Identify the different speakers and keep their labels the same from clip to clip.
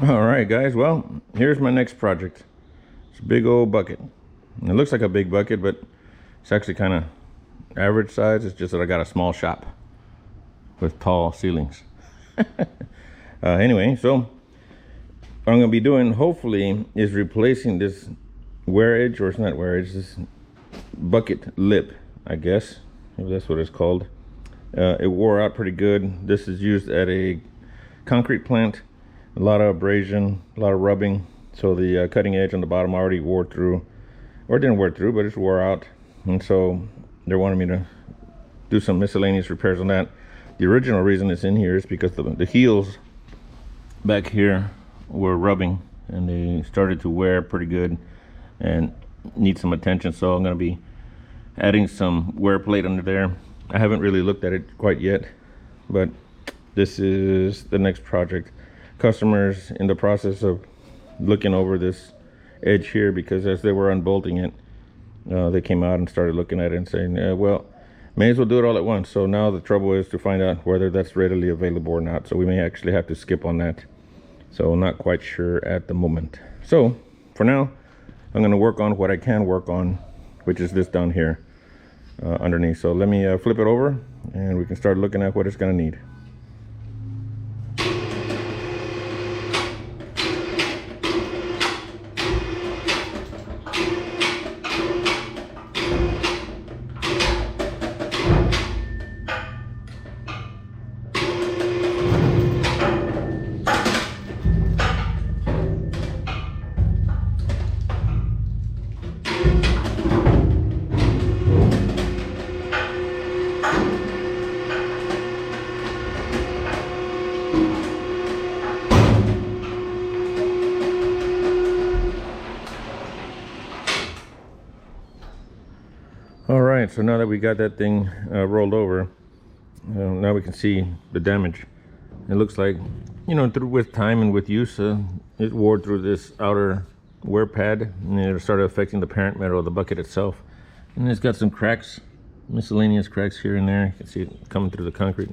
Speaker 1: All right, guys. Well, here's my next project. It's a big old bucket. And it looks like a big bucket, but it's actually kind of average size. It's just that I got a small shop with tall ceilings. Anyway, so what I'm going to be doing, hopefully, is replacing this wear edge, or it's not wear edge, this bucket lip, I guess, if that's what it's called. It wore out pretty good. This is used at a concrete plant. A lot of abrasion, a lot of rubbing, so the cutting edge on the bottom already wore through, or didn't wear through, but it's wore out. And so they're wanting me to do some miscellaneous repairs on that. The original reason it's in here is because the heels back here were rubbing and they started to wear pretty good and need some attention. So I'm going to be adding some wear plate under there. I haven't really looked at it quite yet, but this is the next project. Customers in the process of looking over this edge here, because as they were unbolting it, they came out and started looking at it and saying, well, may as well do it all at once. So now the trouble is to find out whether that's readily available or not. So we may actually have to skip on that. So I'm not quite sure at the moment. So for now, I'm going to work on what I can work on, which is this down here underneath. So let me flip it over and we can start looking at what it's going to need. All right, so now that we got that thing rolled over, now we can see the damage. It looks like, you know, with time and with use, it wore through this outer wear pad, and it started affecting the parent metal of the bucket itself. And it's got some cracks, miscellaneous cracks here and there. You can see it coming through the concrete.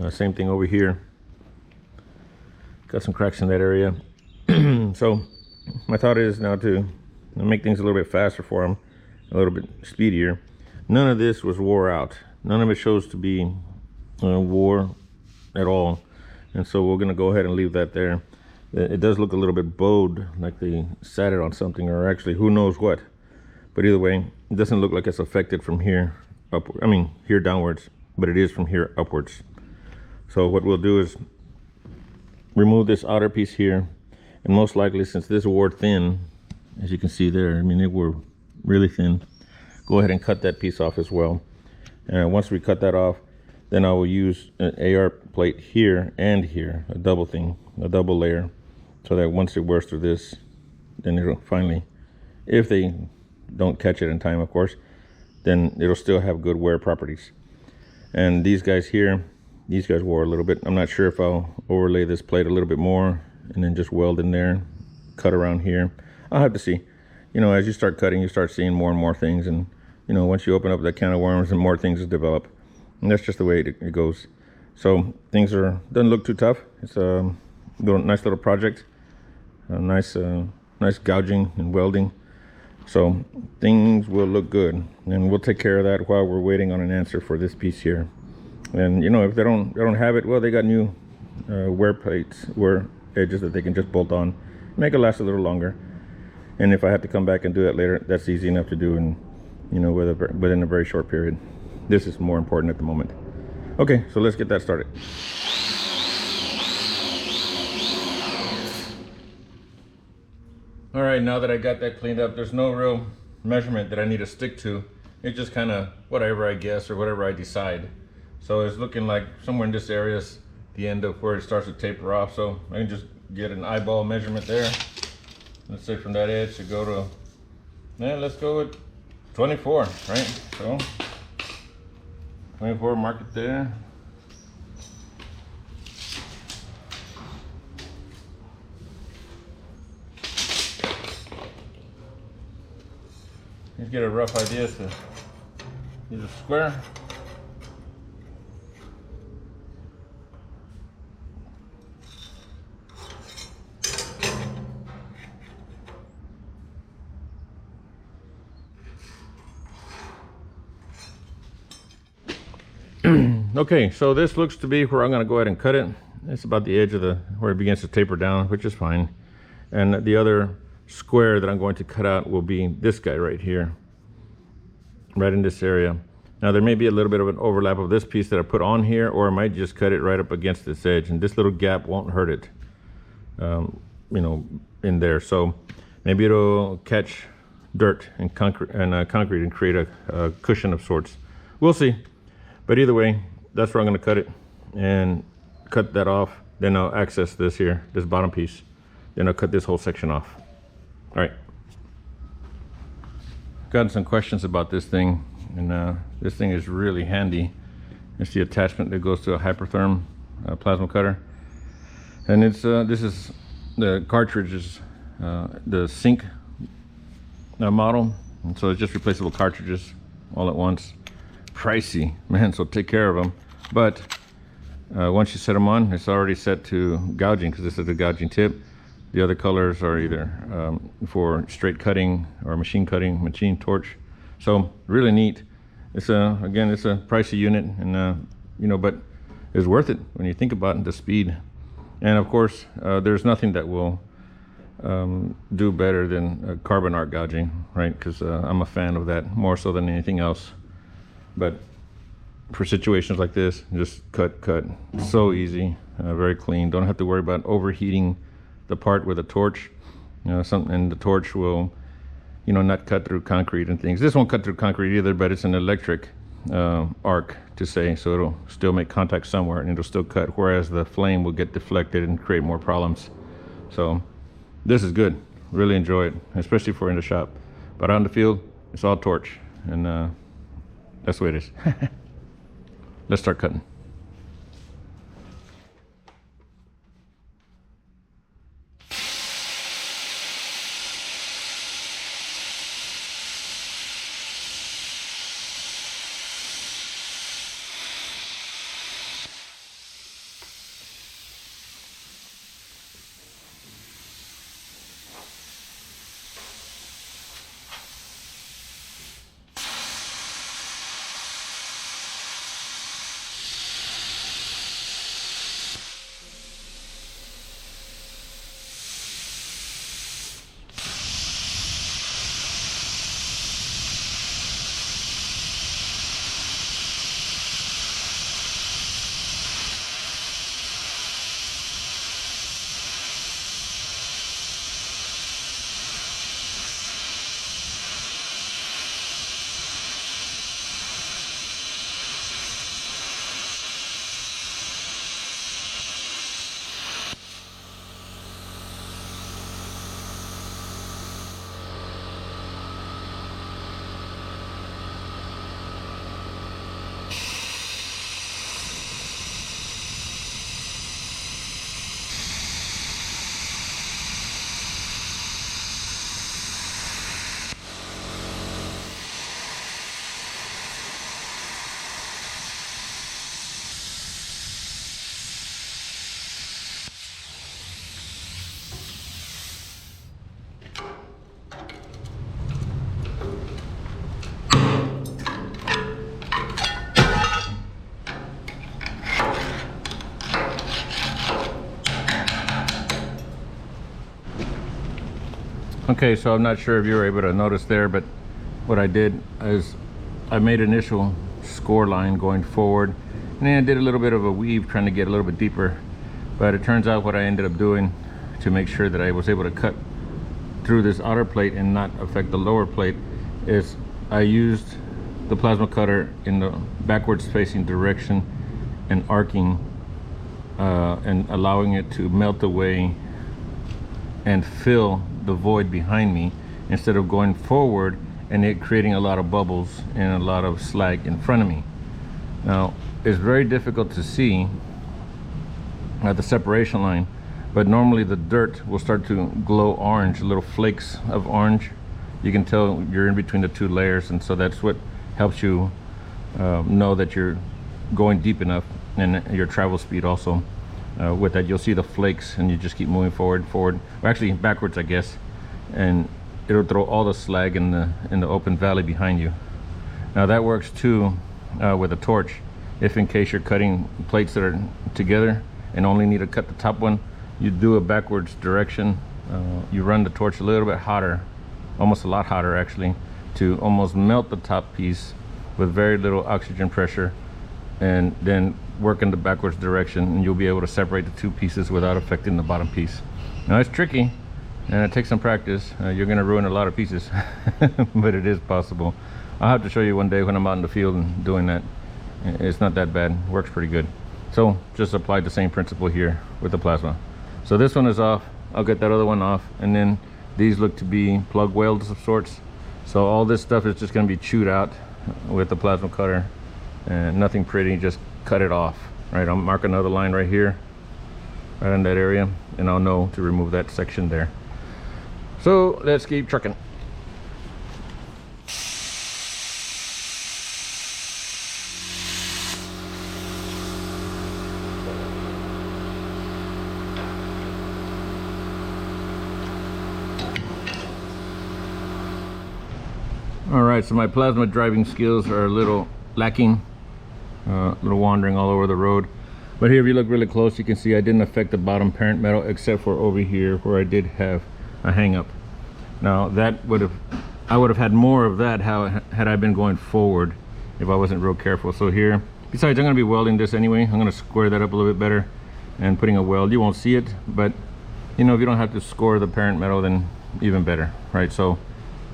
Speaker 1: Same thing over here. Got some cracks in that area. So my thought is now to make things a little bit faster for them, a little bit speedier. None of this was wore out. None of it shows to be wore at all. And so we're gonna go ahead and leave that there. It does look a little bit bowed, like they sat it on something, or actually who knows what. But either way, it doesn't look like it's affected from here upward. I mean, here downwards, but it is from here upwards. So what we'll do is remove this outer piece here, and most likely, since this wore thin, as you can see there, I mean, it wore really thin, go ahead and cut that piece off as well. And once we cut that off, then I will use an AR plate here and here, a double layer, so that once it wears through this, then it'll finally, if they don't catch it in time, of course, then it'll still have good wear properties. And these guys here, these guys wore a little bit. I'm not sure if I'll overlay this plate a little bit more and then just weld in there, cut around here. I'll have to see. You know, as you start cutting, you start seeing more and more things, and you know, once you open up that can of worms, and more things develop, and that's just the way it goes. So things doesn't look too tough. It's a nice little project, nice gouging and welding. So things will look good, and we'll take care of that while we're waiting on an answer for this piece here. And you know, if they don't have it, well, they got new wear plates, wear edges that they can just bolt on, make it last a little longer. And if I have to come back and do that later, that's easy enough to do, and you know, within a very short period. This is more important at the moment. Okay, so let's get that started. All right, now that I got that cleaned up, there's no real measurement that I need to stick to. It's just kind of whatever I guess or whatever I decide. So it's looking like somewhere in this area is the end of where it starts to taper off. So I can just get an eyeball measurement there. Let's say from that edge to go to, let's go with 24, right? So 24, mark it there. Just get a rough idea to use a square. Okay, so this looks to be where I'm going to go ahead and cut it. It's about the edge of the where it begins to taper down, which is fine. And the other square that I'm going to cut out will be this guy right here, right in this area. Now there may be a little bit of an overlap of this piece that I put on here, or I might just cut it right up against this edge, and this little gap won't hurt it, you know, in there. So maybe it'll catch dirt and concrete and create a cushion of sorts. We'll see. But either way, that's where I'm going to cut it and cut that off. Then I'll access this here, this bottom piece. Then I'll cut this whole section off. All right. Got some questions about this thing, and this thing is really handy. It's the attachment that goes to a hypertherm plasma cutter, and it's this is the cartridges, the sync model, and so it's just replaceable cartridges all at once. Pricey, man, so take care of them. But once you set them on, it's already set to gouging, because this is the gouging tip. The other colors are either for straight cutting or machine cutting, machine torch. So really neat. It's again, it's a pricey unit, and you know, but it's worth it when you think about the speed. And of course, there's nothing that will do better than carbon arc gouging, right? Because I'm a fan of that more so than anything else. But for situations like this, just cut. So easy, very clean. Don't have to worry about overheating the part with a torch. You know, and the torch will, you know, not cut through concrete and things. This won't cut through concrete either, but it's an electric arc to say, so it'll still make contact somewhere and it'll still cut, whereas the flame will get deflected and create more problems. So this is good. Really enjoy it, especially if we're in the shop. But out in the field, it's all torch, and that's the way it is. Let's start cutting. Okay, so I'm not sure if you were able to notice there, but what I did is I made an initial score line going forward, and then I did a little bit of a weave trying to get a little bit deeper. But it turns out what I ended up doing to make sure that I was able to cut through this outer plate and not affect the lower plate is I used the plasma cutter in the backwards facing direction and arcing and allowing it to melt away and fill the void behind me, instead of going forward and it creating a lot of bubbles and a lot of slag in front of me. Now, it's very difficult to see at the separation line, but normally the dirt will start to glow orange, little flakes of orange. You can tell you're in between the two layers, and so that's what helps you know that you're going deep enough, and your travel speed also. With that, you'll see the flakes, and you just keep moving forward, or actually backwards, I guess, and it'll throw all the slag in the open valley behind you. Now that works too with a torch. if in case you're cutting plates that are together and only need to cut the top one, you do a backwards direction. You run the torch a little bit hotter, almost a lot hotter actually, to almost melt the top piece with very little oxygen pressure, and then work in the backwards direction, and you'll be able to separate the two pieces without affecting the bottom piece. Now it's tricky and it takes some practice. You're going to ruin a lot of pieces, but it is possible. I'll have to show you one day when I'm out in the field and doing that. It's not that bad, works pretty good. So just apply the same principle here with the plasma. So this one is off, I'll get that other one off, and then these look to be plug welds of sorts. So all this stuff is just going to be chewed out with the plasma cutter, and nothing pretty, just cut it off. Right, I'll mark another line right here, right in that area, and I'll know to remove that section there. So let's keep trucking. All right, so my plasma driving skills are a little lacking, a little wandering all over the road. But here, if you look really close, you can see I didn't affect the bottom parent metal except for over here where I did have a hang up. Now that I would have had more of that had I been going forward if I wasn't real careful. So here, besides, I'm going to be welding this anyway. I'm going to square that up a little bit better and putting a weld. You won't see it, but you know, if you don't have to score the parent metal, then even better, right? So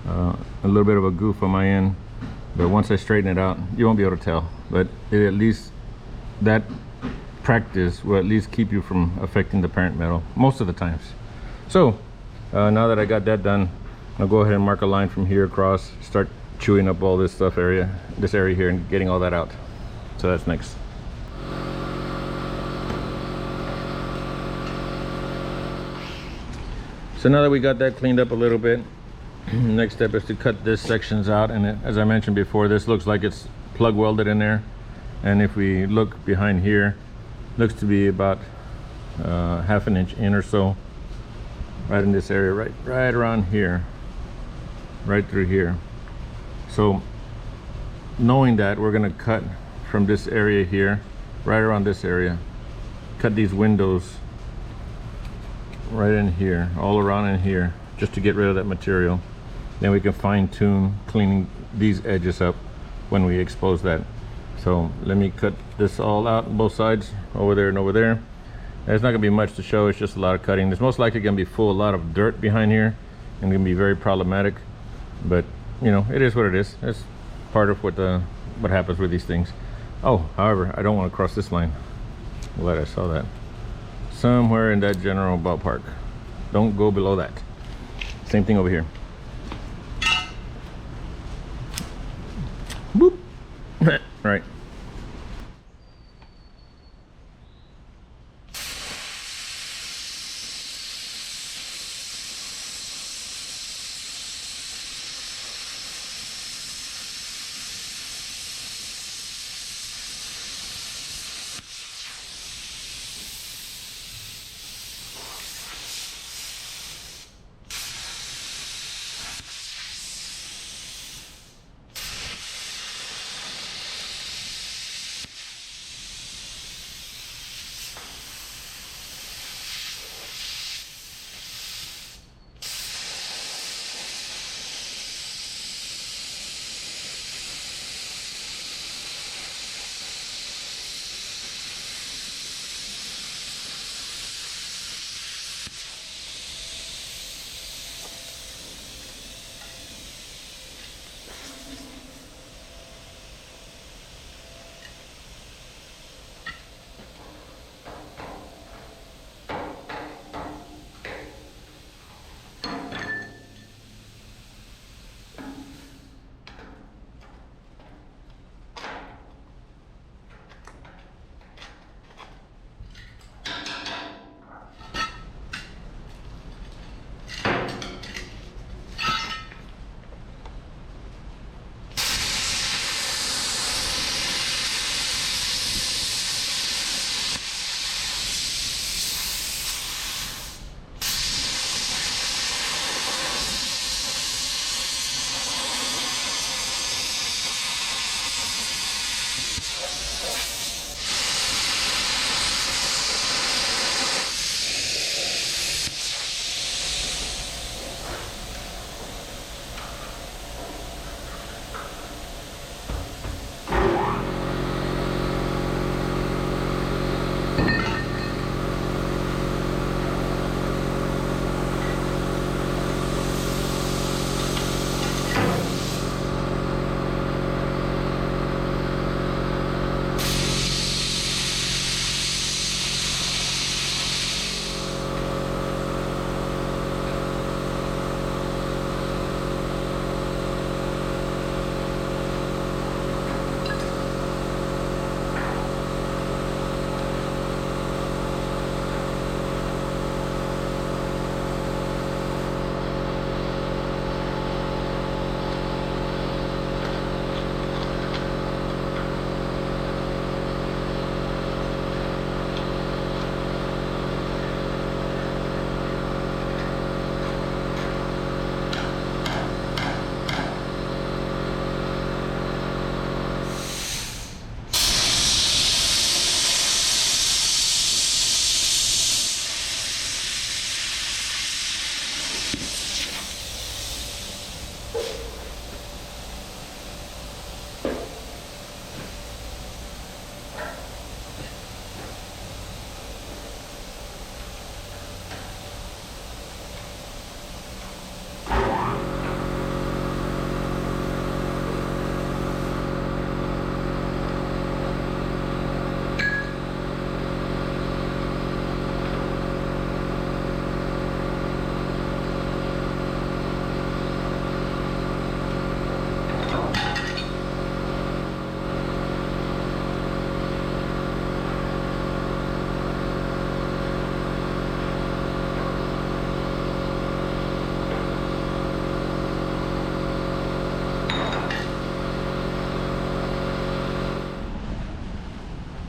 Speaker 1: a little bit of a goof on my end, but once I straighten it out, you won't be able to tell. But at least that practice will at least keep you from affecting the parent metal most of the times. So now that I got that done, I'll go ahead and mark a line from here across, start chewing up all this area here, and getting all that out. So that's next. So now that we got that cleaned up a little bit, next step is to cut this sections out. And as I mentioned before, this looks like it's plug welded in there. And if we look behind here, looks to be about half an inch in or so, right in this area, right around here, right through here. So knowing that, we're going to cut from this area here, right around this area, cut these windows right in here, all around in here, just to get rid of that material. Then we can fine tune cleaning these edges up when we expose that. So let me cut this all out on both sides, over there and over there. There's not gonna be much to show, it's just a lot of cutting. There's most likely gonna be a lot of dirt behind here and gonna be very problematic, but you know, it is what it is. It's part of what happens with these things. Oh, however, I don't want to cross this line. Glad I saw that. Somewhere in that general ballpark. Don't go below that. Same thing over here. Boop. Right.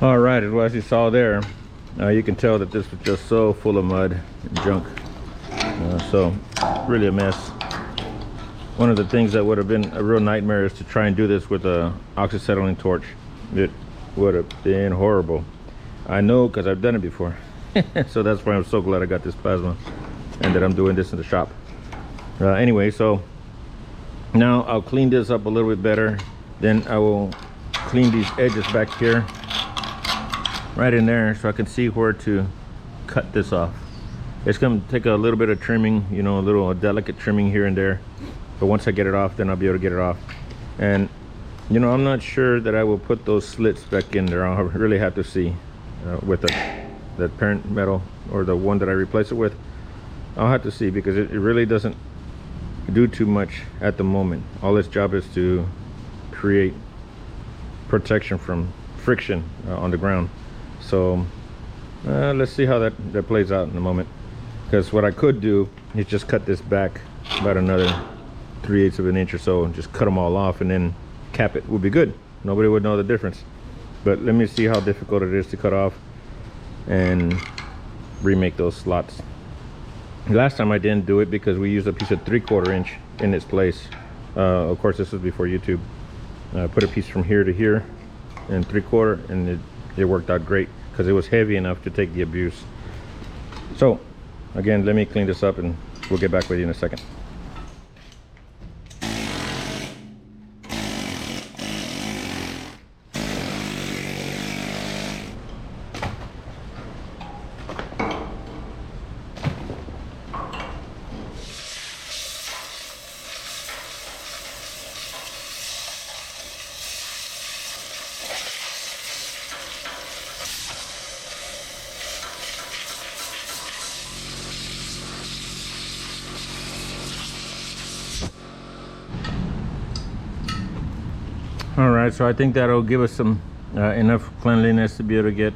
Speaker 1: All right, well, as you saw there, you can tell that this was just so full of mud and junk. So really a mess. One of the things that would have been a real nightmare is to try and do this with a oxyacetylene torch. It would have been horrible. I know, because I've done it before. So that's why I'm so glad I got this plasma and that I'm doing this in the shop. Anyway, so now I'll clean this up a little bit better. Then I will clean these edges back here, right in there, so I can see where to cut this off. It's going to take a little bit of trimming, you know, a little delicate trimming here and there. But once I get it off, then I'll be able to get it off. And, you know, I'm not sure that I will put those slits back in there. I'll really have to see with the parent metal or the one that I replace it with. I'll have to see, because it really doesn't do too much at the moment. All its job is to create protection from friction on the ground. So let's see how that plays out in a moment. Because what I could do is just cut this back about another 3/8 of an inch or so and just cut them all off and then cap it. Would be good. Nobody would know the difference. But let me see how difficult it is to cut off and remake those slots. Last time I didn't do it because we used a piece of 3/4 inch in its place. Of course, this was before YouTube. Put a piece from here to here and 3/4, and it worked out great because it was heavy enough to take the abuse. So again, let me clean this up and we'll get back with you in a second. All right, so I think that'll give us some enough cleanliness to be able to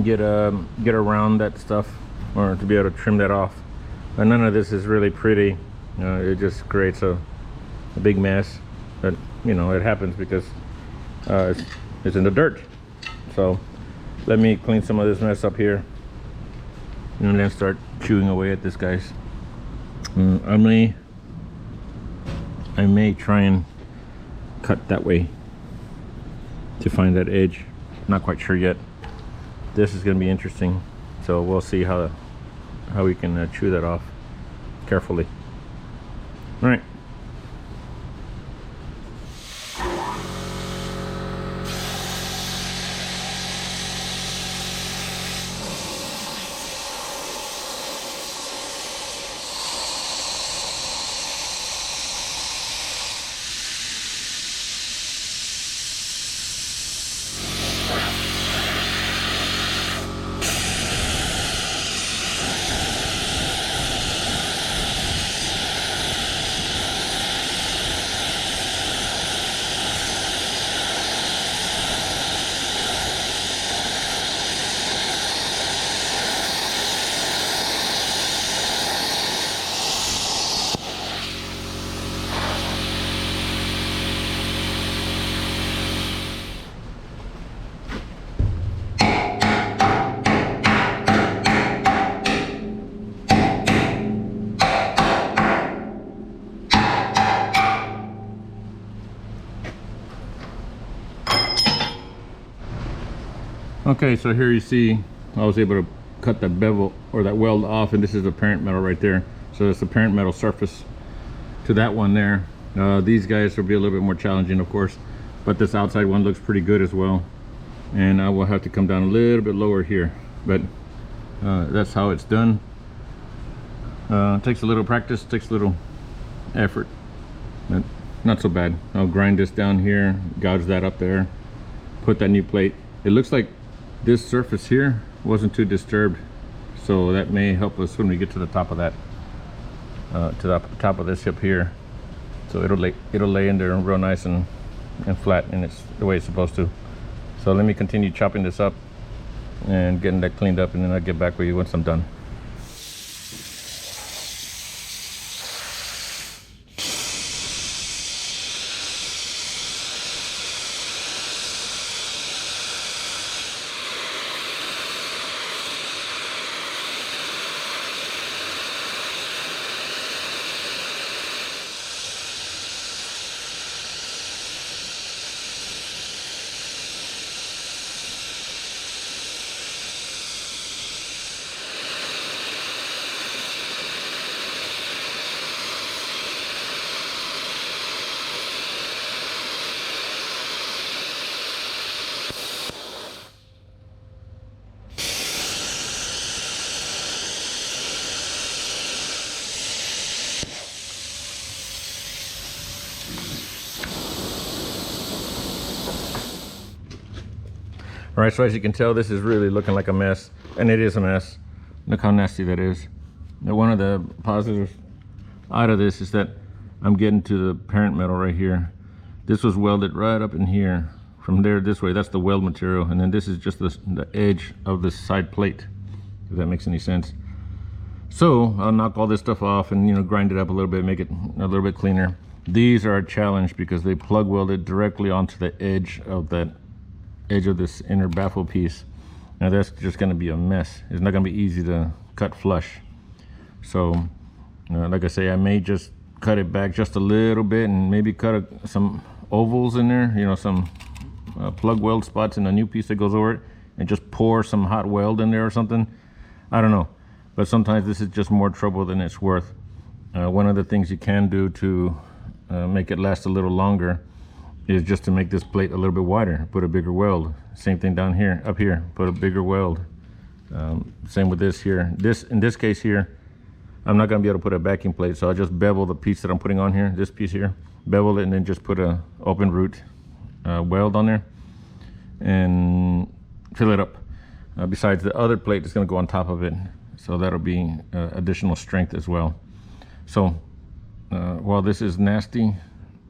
Speaker 1: get around that stuff, or to be able to trim that off. But none of this is really pretty. It just creates a big mess. But you know, it happens because it's in the dirt. So let me clean some of this mess up here and then start chewing away at this, guys. I may try and cut that way to find that edge. Not quite sure yet. This is going to be interesting, so we'll see how we can chew that off carefully. All right. Okay, so here you see I was able to cut that bevel or that weld off, and this is the parent metal right there. So it's the parent metal surface to that one there. These guys will be a little bit more challenging, of course, but this outside one looks pretty good as well. And I will have to come down a little bit lower here, but that's how it's done. Takes a little practice, takes a little effort, but not so bad. I'll grind this down here, gouge that up there, put that new plate. It looks like this surface here wasn't too disturbed, so that may help us when we get to the top of that, to the top of this hip here. So it'll lay in there real nice and flat, and it's the way it's supposed to. So let me continue chopping this up and getting that cleaned up, and then I'll get back with you once I'm done. All right, so as you can tell, this is really looking like a mess, and it is a mess. Look how nasty that is. Now, one of the positives out of this is that I'm getting to the parent metal right here. This was welded right up in here. From there this way, that's the weld material, and then this is just the edge of the side plate, if that makes any sense. So I'll knock all this stuff off and, you know, grind it up a little bit, make it a little bit cleaner. These are a challenge because they plug welded directly onto the edge of this inner baffle piece. Now that's just going to be a mess. It's not going to be easy to cut flush. So like I say, I may just cut it back just a little bit and maybe cut some ovals in there, you know, some plug weld spots in a new piece that goes over it, and just pour some hot weld in there or something. I don't know, but sometimes this is just more trouble than it's worth. One of the things you can do to make it last a little longer is just to make this plate a little bit wider, put a bigger weld. Same thing down here, up here, put a bigger weld. Same with this here. In this case here, I'm not going to be able to put a backing plate, so I'll just bevel the piece that I'm putting on here, this piece here, bevel it, and then just put a open root weld on there and fill it up. Besides, the other plate is going to go on top of it, so that'll be additional strength as well. So while this is nasty,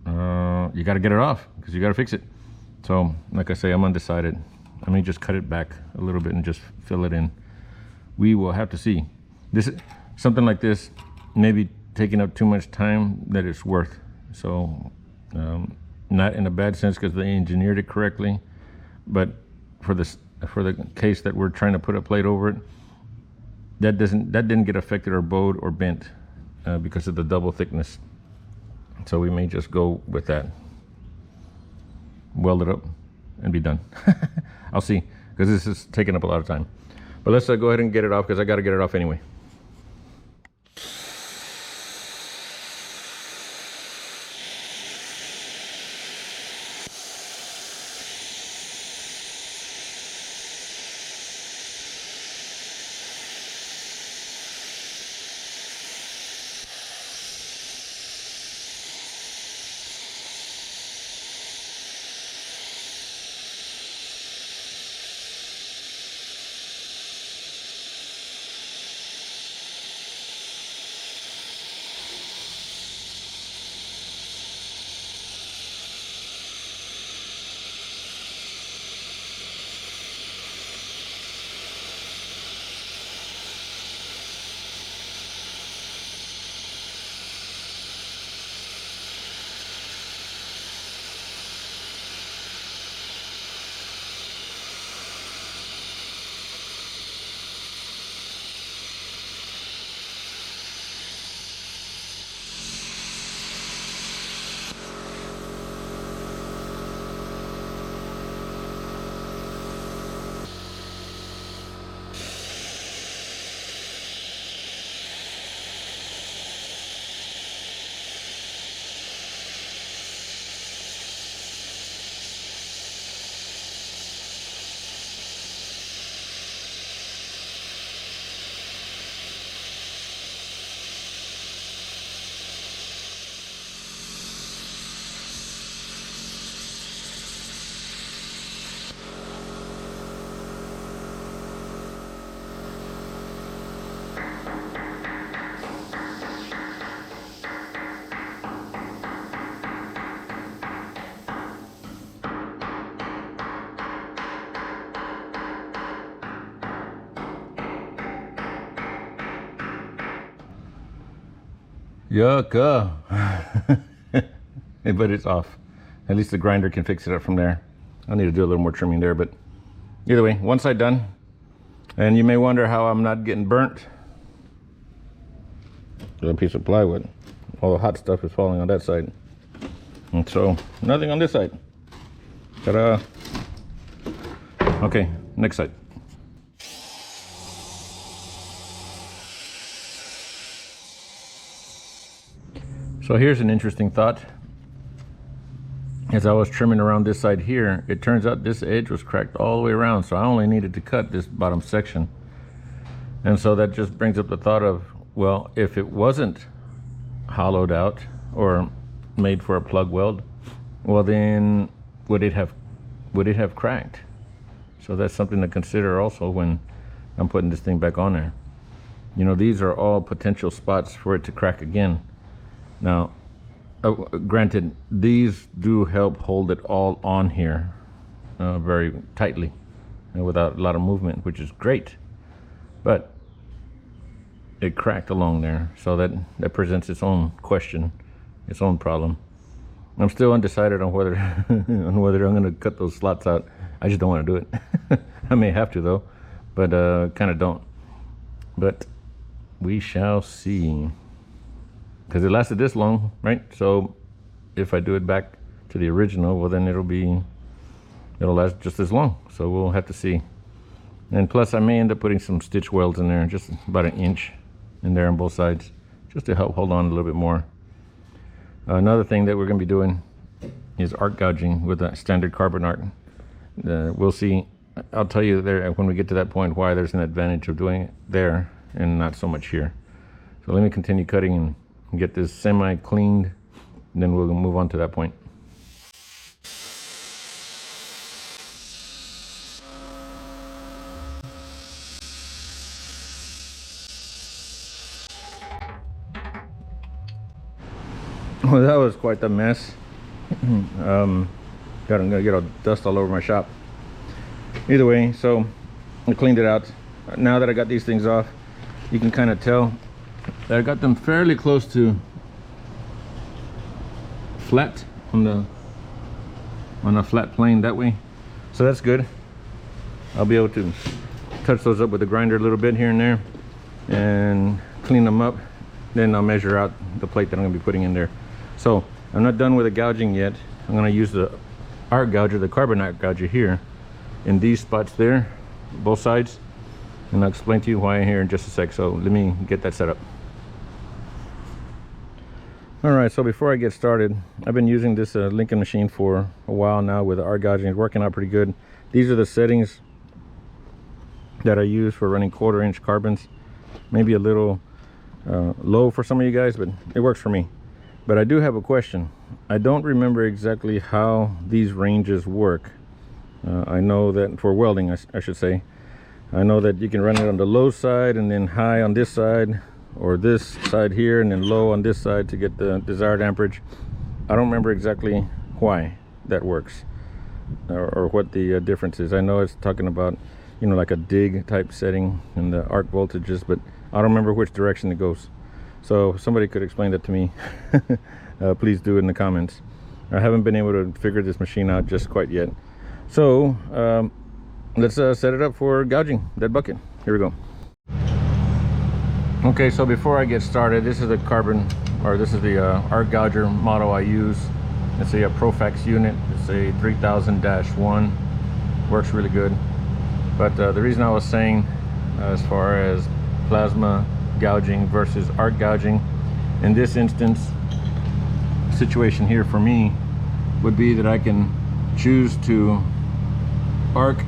Speaker 1: you got to get it off because you got to fix it. So like I say, I'm undecided. I may just cut it back a little bit and just fill it in. We will have to see. This something like this may be taking up too much time that it's worth. So not in a bad sense because they engineered it correctly, but for the case that we're trying to put a plate over it, that didn't get affected or bowed or bent because of the double thickness. So we may just go with that, weld it up, and be done. I'll see, because this is taking up a lot of time. But let's go ahead and get it off, because I got to get it off anyway. Yucca. But it's off. At least the grinder can fix it up from there. I need to do a little more trimming there, but either way, one side done. And you may wonder how I'm not getting burnt. A piece of plywood. All the hot stuff is falling on that side. And so, nothing on this side. Ta-da. Okay, next side. So here's an interesting thought. As I was trimming around this side here, it turns out this edge was cracked all the way around, so I only needed to cut this bottom section. And so that just brings up the thought of, well, if it wasn't hollowed out or made for a plug weld, well then would it have cracked? So that's something to consider also when I'm putting this thing back on there. You know, these are all potential spots for it to crack again. Now, granted, these do help hold it all on here very tightly and without a lot of movement, which is great. But it cracked along there, so that presents its own question, its own problem. I'm still undecided on whether on whether I'm going to cut those slots out. I just don't want to do it. I may have to though, but kind of don't. But we shall see, because it lasted this long, right? So if I do it back to the original, well then it'll last just as long. So we'll have to see. And plus I may end up putting some stitch welds in there, just about 1 inch in there on both sides, just to help hold on a little bit more. Another thing that we're going to be doing is arc gouging with a standard carbon arc. We'll see. I'll tell you there when we get to that point why there's an advantage of doing it there and not so much here. So let me continue cutting and get this semi cleaned, and then we'll move on to that point. Well, that was quite the mess. I'm gonna get all dust all over my shop. Either way, so I cleaned it out. Now that I got these things off, you can kind of tell that I got them fairly close to flat on a flat plane that way. So that's good. I'll be able to touch those up with the grinder a little bit here and there and clean them up. Then I'll measure out the plate that I'm gonna be putting in there. So I'm not done with the gouging yet. I'm going to use the arc gouger, the carbon arc gouger here in these spots there, both sides, and I'll explain to you why here in just a sec. So let me get that set up. All right, so before I get started, I've been using this Lincoln machine for a while now with the arc gouging. It's working out pretty good. These are the settings that I use for running 1/4 inch carbons. Maybe a little low for some of you guys, but it works for me. But I do have a question. I don't remember exactly how these ranges work. I know that for welding, I should say, I know that you can run it on the low side and then high on this side, or this side here and then low on this side to get the desired amperage. I don't remember exactly why that works or what the difference is. I know it's talking about, you know, like a dig type setting and the arc voltages, but I don't remember which direction it goes. So if somebody could explain that to me, please do it in the comments. I haven't been able to figure this machine out just quite yet. So let's set it up for gouging that bucket. Here we go. Okay, so before I get started, this is the arc gouger model I use. It's a Profax unit. It's a 3000-1. Works really good. But the reason I was saying, as far as plasma gouging versus arc gouging, in this instance, situation here for me would be that I can choose to arc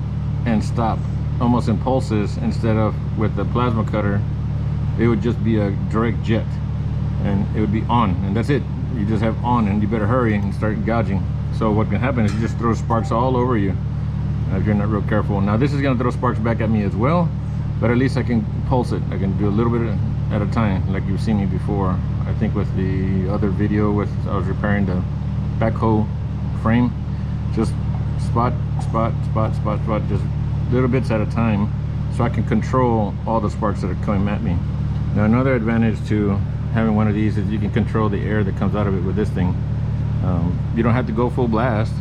Speaker 1: and stop almost in pulses, instead of with the plasma cutter it would just be a direct jet and it would be on, and that's it. You just have on, and you better hurry and start gouging. So what can happen is you just throw sparks all over you if you're not real careful. Now this is going to throw sparks back at me as well, but at least I can pulse it. I can do a little bit at a time, like you've seen me before. I think with the other video I was repairing the backhoe frame, just spot, just little bits at a time, so I can control all the sparks that are coming at me. Now another advantage to having one of these is you can control the air that comes out of it with this thing. You don't have to go full blast,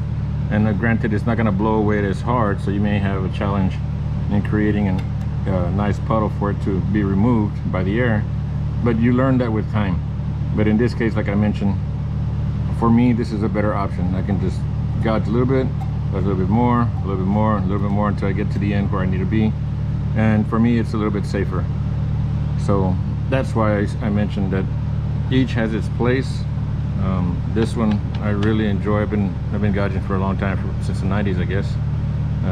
Speaker 1: and granted it's not going to blow away as hard, so you may have a challenge in creating a nice puddle for it to be removed by the air, but you learn that with time. But in this case, like I mentioned, for me this is a better option. I can just gouge a little bit, a little bit more, a little bit more, a little bit more, until I get to the end where I need to be. And for me it's a little bit safer. So that's why I mentioned that each has its place. This one I really enjoy. I've been gouging for a long time, since the 90s, I guess,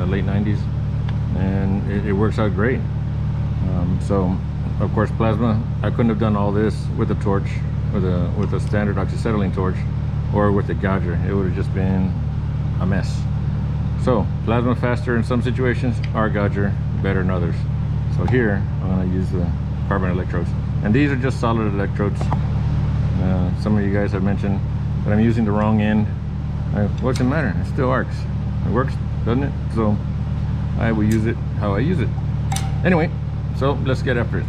Speaker 1: late 90s, and it works out great. So of course plasma, I couldn't have done all this with a torch, with a standard oxyacetylene torch, or with a gouger. It would have just been a mess. So plasma faster in some situations, arc gouger better in others. So here I'm going to use the carbon electrodes, and these are just solid electrodes. Some of you guys have mentioned that I'm using the wrong end. What's the matter? It still arcs. It works, doesn't it? So I will use it how I use it. Anyway, so let's get after it.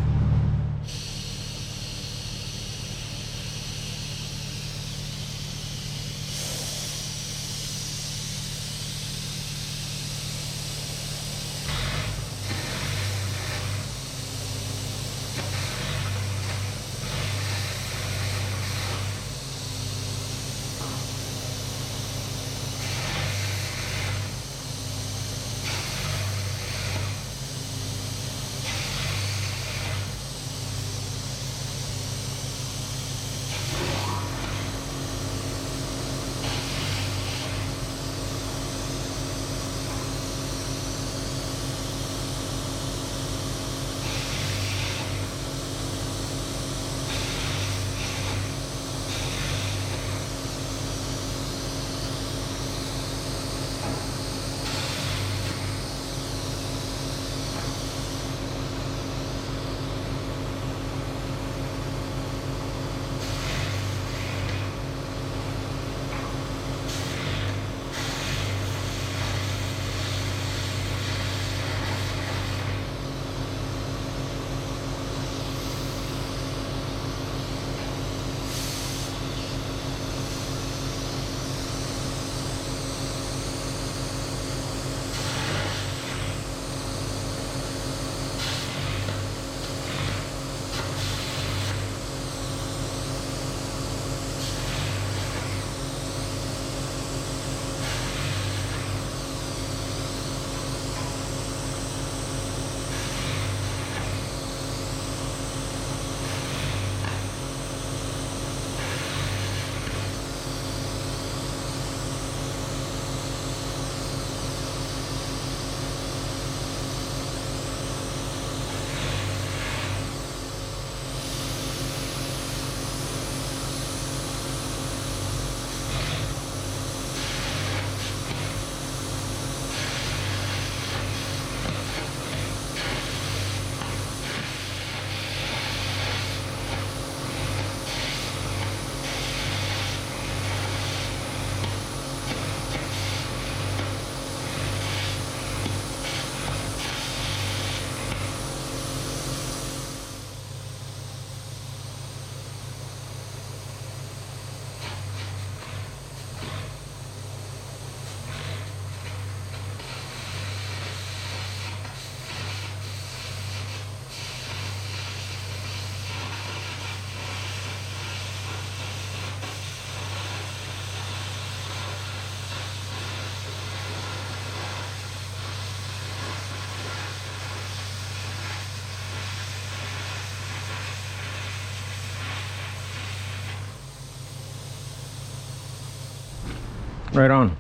Speaker 1: Right on.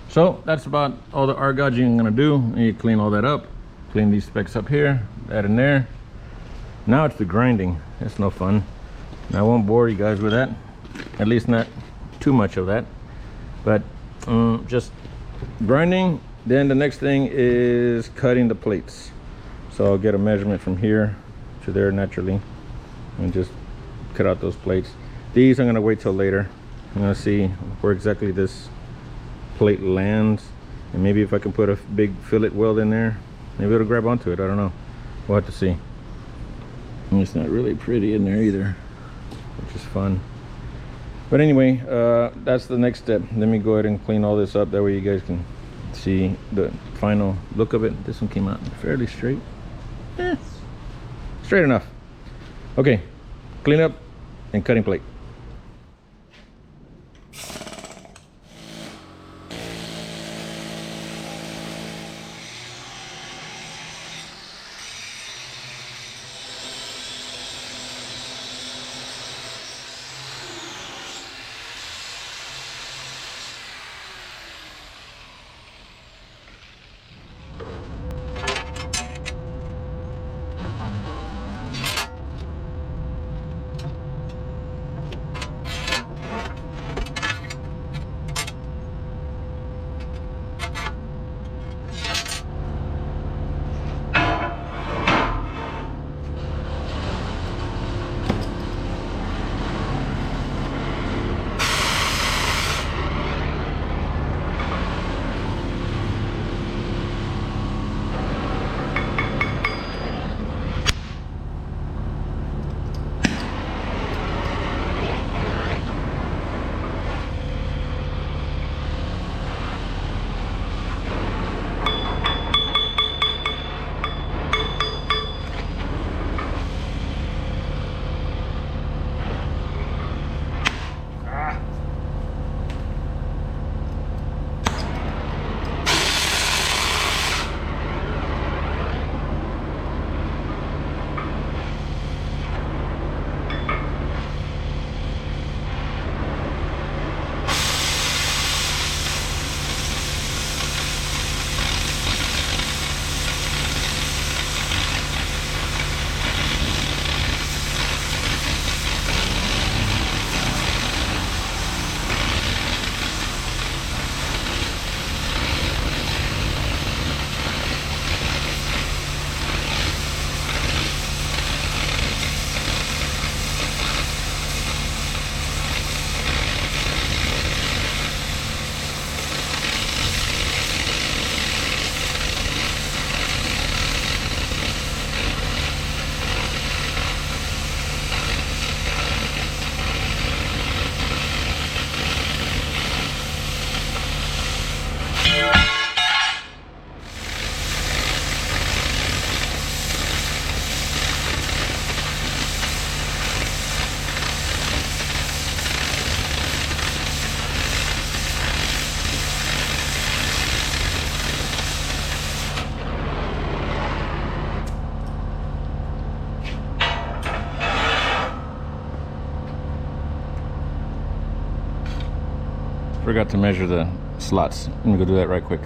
Speaker 1: So that's about all the arc gouging I'm gonna do. You clean all that up, clean these specks up here, that in there. Now it's the grinding. It's no fun. And I won't bore you guys with that, at least not too much of that, but just grinding. Then the next thing is cutting the plates. So I'll get a measurement from here to there naturally and just cut out those plates. These I'm gonna wait till later. I'm gonna see where exactly this plate lands, and maybe if I can put a big fillet weld in there, maybe it'll grab onto it. I don't know, we'll have to see. And it's not really pretty in there either, which is fun. But anyway, that's the next step. Let me go ahead and clean all this up, that way you guys can see the final look of it. This one came out fairly straight. Straight enough. Okay, clean up and cutting plate. Forgot to measure the slots. Let me go do that right quick.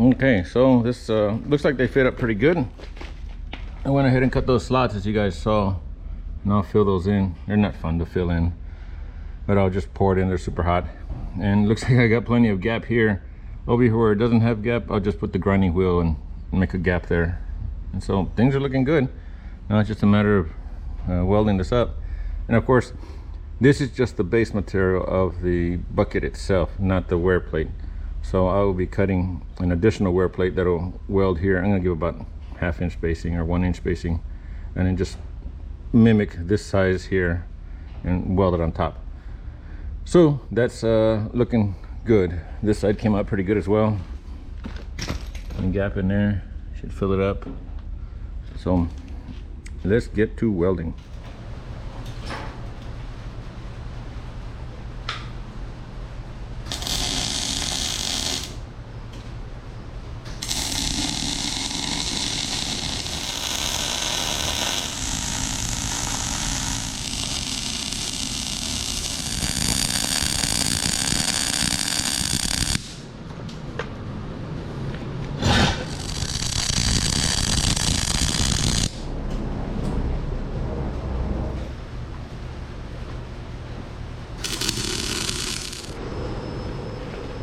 Speaker 1: Okay, so this looks like they fit up pretty good. I went ahead and cut those slots as you guys saw, and I'll fill those in. They're not fun to fill in, but I'll just pour it in. They're super hot, and looks like I got plenty of gap here. Over here where it doesn't have gap, I'll just put the grinding wheel and make a gap there. And so things are looking good. Now it's just a matter of welding this up. And of course, this is just the base material of the bucket itself, not the wear plate. So I will be cutting an additional wear plate that'll weld here. I'm gonna give about 1/2 inch spacing or 1 inch spacing, and then just mimic this size here and weld it on top. So that's looking good. This side came out pretty good as well. And gap in there should fill it up. So let's get to welding.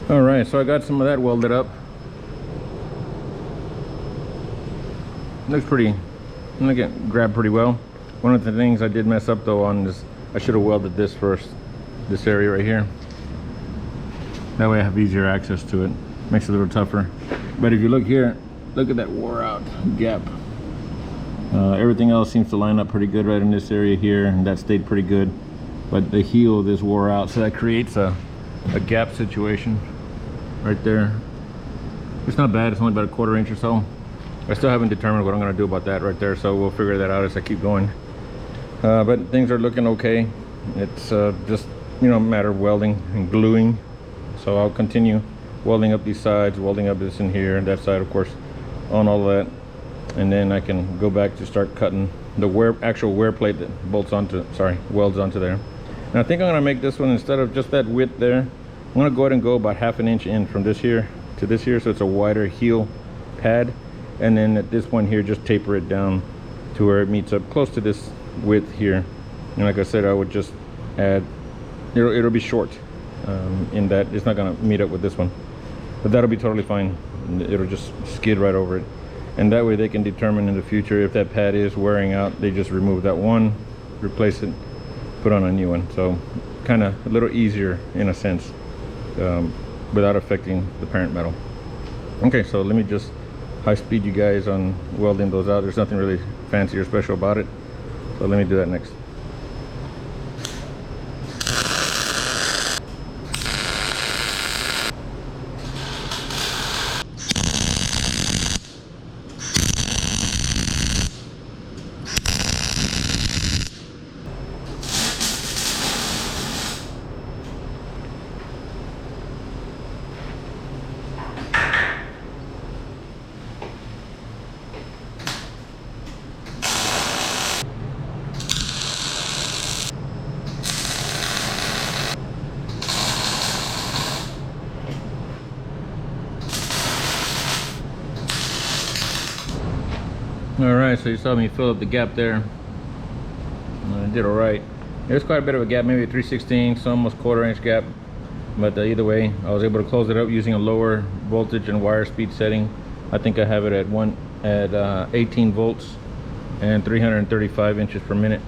Speaker 1: All right, so I got some of that welded up. Looks pretty, grabbed pretty well. One of the things I did mess up though on this, I should have welded this first, this area right here. That way I have easier access to it. Makes it a little tougher. But if you look here, look at that wore out gap. Everything else seems to line up pretty good right in this area here, and that stayed pretty good. But the heel of this wore out, so that creates a gap situation right there. It's not bad, it's only about a 1/4 inch or so. I still haven't determined what I'm going to do about that right there, so we'll figure that out as I keep going. But things are looking okay. It's just, you know, a matter of welding and gluing. So I'll continue welding up these sides, welding up this in here, and that side, of course, on all that. And then I can go back to start cutting the actual wear plate that bolts onto, welds onto there. And I think I'm going to make this one, instead of just that width there, I'm going to go ahead and go about 1/2 inch in from this here to this here, so it's a wider heel pad. And then at this point here, just taper it down to where it meets up close to this width here. And like I said, I would just add, it'll be short in that it's not going to meet up with this one, but that'll be totally fine. It'll just skid right over it, and that way they can determine in the future if that pad is wearing out. They just remove that one, replace it, put on a new one. So kind of a little easier in a sense, without affecting the parent metal. Okay, so let me just high speed you guys on welding those out. There's nothing really fancy or special about it, so let me do that next. All right, so you saw me fill up the gap there. I did all right. There's quite a bit of a gap, maybe a 3/16, so almost 1/4 inch gap. But either way, I was able to close it up using a lower voltage and wire speed setting. I think I have it at 18 volts and 335 inches per minute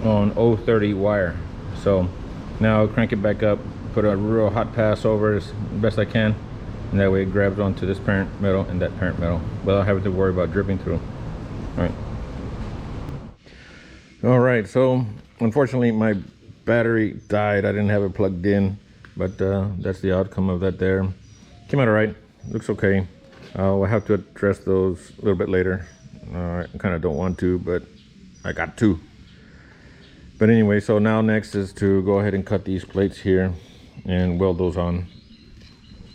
Speaker 1: on 030 wire. So now I'll crank it back up, put a real hot pass over it as best I can, and that way it grabs onto this parent metal and that parent metal without having to worry about dripping through. All right, so unfortunately my battery died. I didn't have it plugged in, but that's the outcome of that there. Came out all right, looks okay. We'll have to address those a little bit later. I kind of don't want to, but I got to. But anyway, so now next is to go ahead and cut these plates here and weld those on.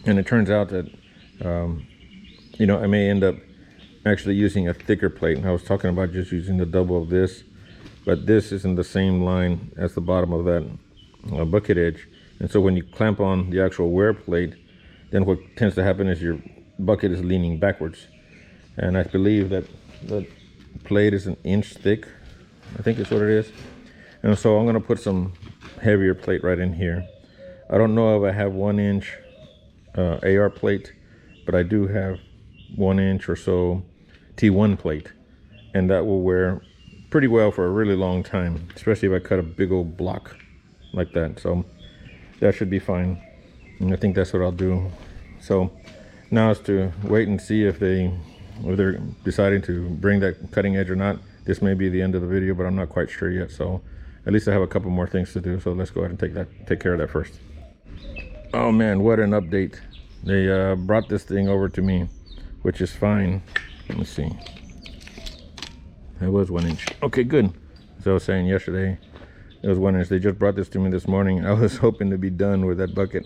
Speaker 1: And it turns out that you know, I may end up actually using a thicker plate. I was talking about just using the double of this, but this is in the same line as the bottom of that bucket edge. And so when you clamp on the actual wear plate, then what tends to happen is your bucket is leaning backwards. And I believe that the plate is 1 inch thick, I think is what it is. And so I'm going to put some heavier plate right in here. I don't know if I have 1 inch AR plate, but I do have 1 inch or so T1 plate, and that will wear pretty well for a really long time, especially if I cut a big old block like that. So that should be fine, and I think that's what I'll do. So now is to wait and see if they're deciding to bring that cutting edge or not. This may be the end of the video, but I'm not quite sure yet. So at least I have a couple more things to do. So let's go ahead and take care of that first. Oh man, what an update. They brought this thing over to me, which is fine. Let me see. That was 1 inch. Okay, good. As I was saying yesterday, it was 1 inch. They just brought this to me this morning. I was hoping to be done with that bucket,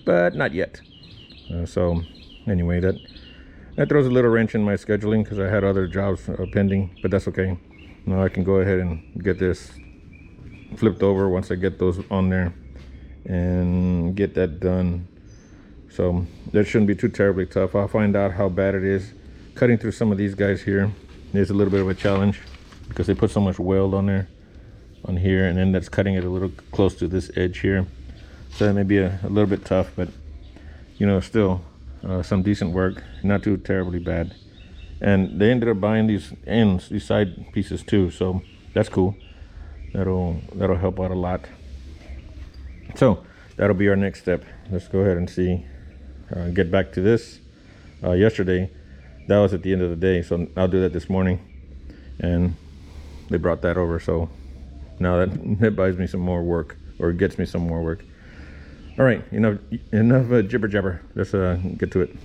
Speaker 1: but not yet. So anyway, that throws a little wrench in my scheduling because I had other jobs pending, but that's okay. Now I can go ahead and get this flipped over once I get those on there and get that done. So that shouldn't be too terribly tough. I'll find out how bad it is. Cutting through some of these guys here is a little bit of a challenge because they put so much weld on there, on here, and then that's cutting it a little close to this edge here. So that may be a little bit tough, but you know, still some decent work, not too terribly bad. And they ended up buying these ends, these side pieces too, so that's cool. That'll help out a lot. So that'll be our next step. Let's go ahead and see, get back to this, yesterday. That was at the end of the day, so I'll do that this morning. And they brought that over, so now that buys me some more work, or gets me some more work. All right, enough jibber jabber. Let's get to it.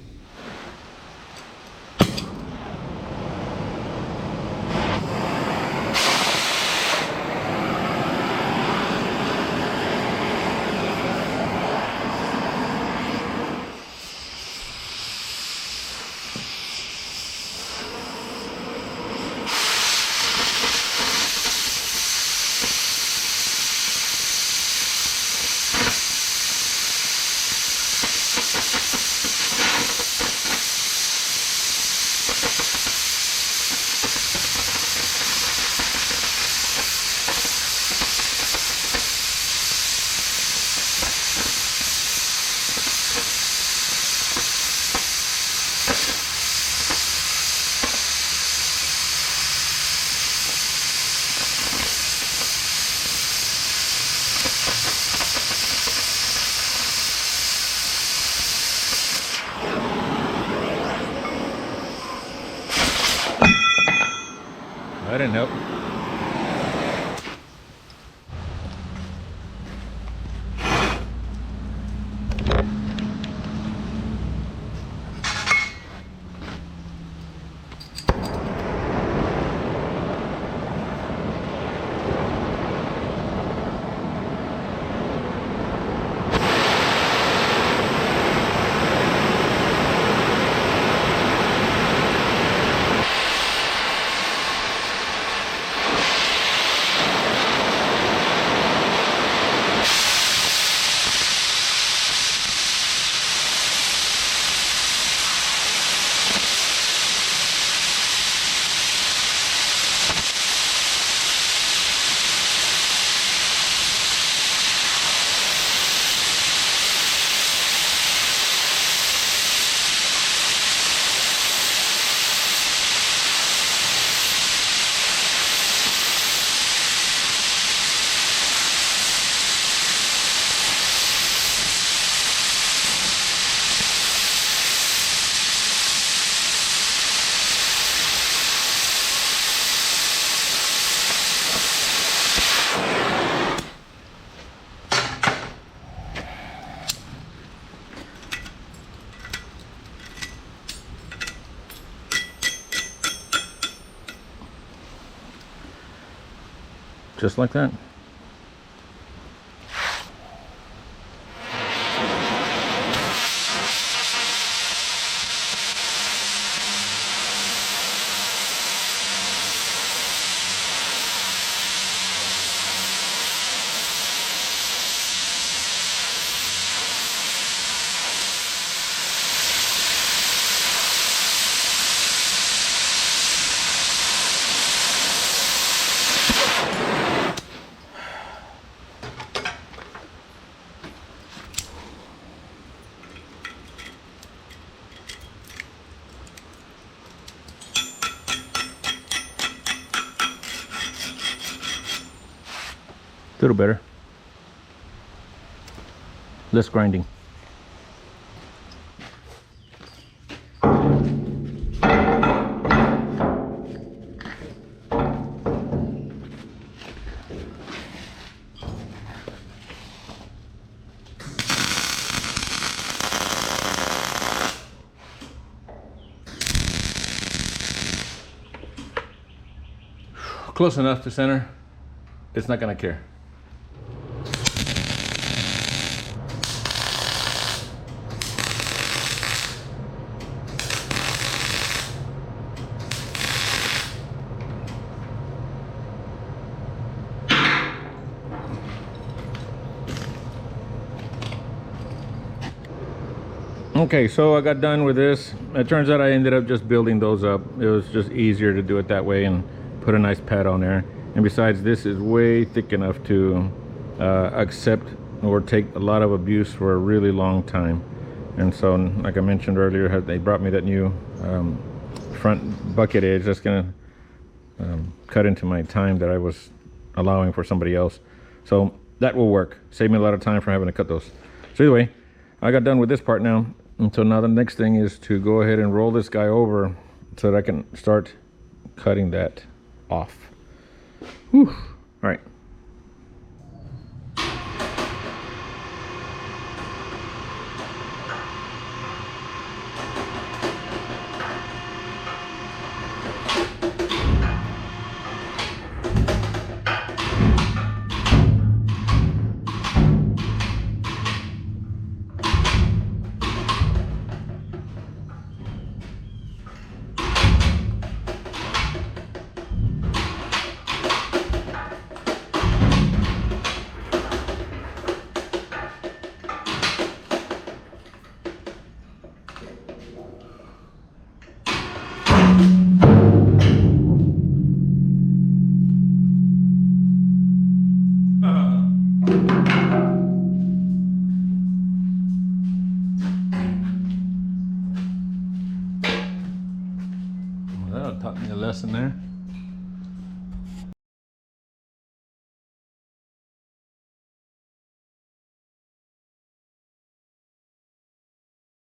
Speaker 1: That didn't help. Just like that. A little better. Less grinding. Close enough to center. It's not gonna care. Okay, so I got done with this. It turns out I ended up just building those up. It was just easier to do it that way and put a nice pad on there. And besides, this is way thick enough to accept or take a lot of abuse for a really long time. And so, like I mentioned earlier, they brought me that new front bucket edge that's gonna cut into my time that I was allowing for somebody else. So that will work. Save me a lot of time from having to cut those. So anyway, I got done with this part now. And so now the next thing is to go ahead and roll this guy over so that I can start cutting that off. Whew. All right. Well, that taught me a lesson there.